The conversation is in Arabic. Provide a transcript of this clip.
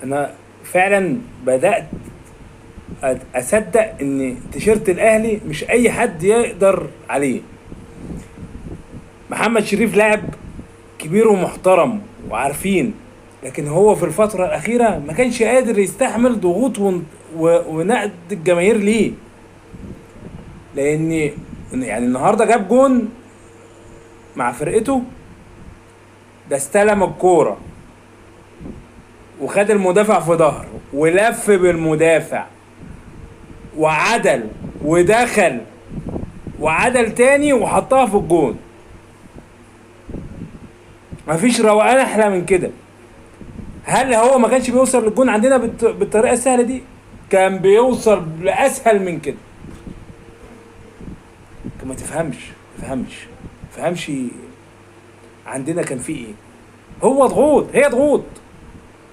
انا فعلا بدات اصدق ان تيشيرت الاهلي مش اي حد يقدر عليه. محمد شريف لاعب كبير ومحترم وعارفين، لكن هو في الفترة الأخيرة ما كانش قادر يستحمل ضغوط ونقد الجماهير ليه. لأن يعني النهارده جاب جون مع فرقته، ده استلم الكورة وخد المدافع في ظهره ولف بالمدافع وعدل ودخل وعدل تاني وحطها في الجون. مفيش روقان احلى من كده. هل هو ما كانش بيوصل للجون عندنا بالطريقه السهله دي؟ كان بيوصل لاسهل من كده. ما تفهمش عندنا كان في ايه. هو ضغوط، هي ضغوط.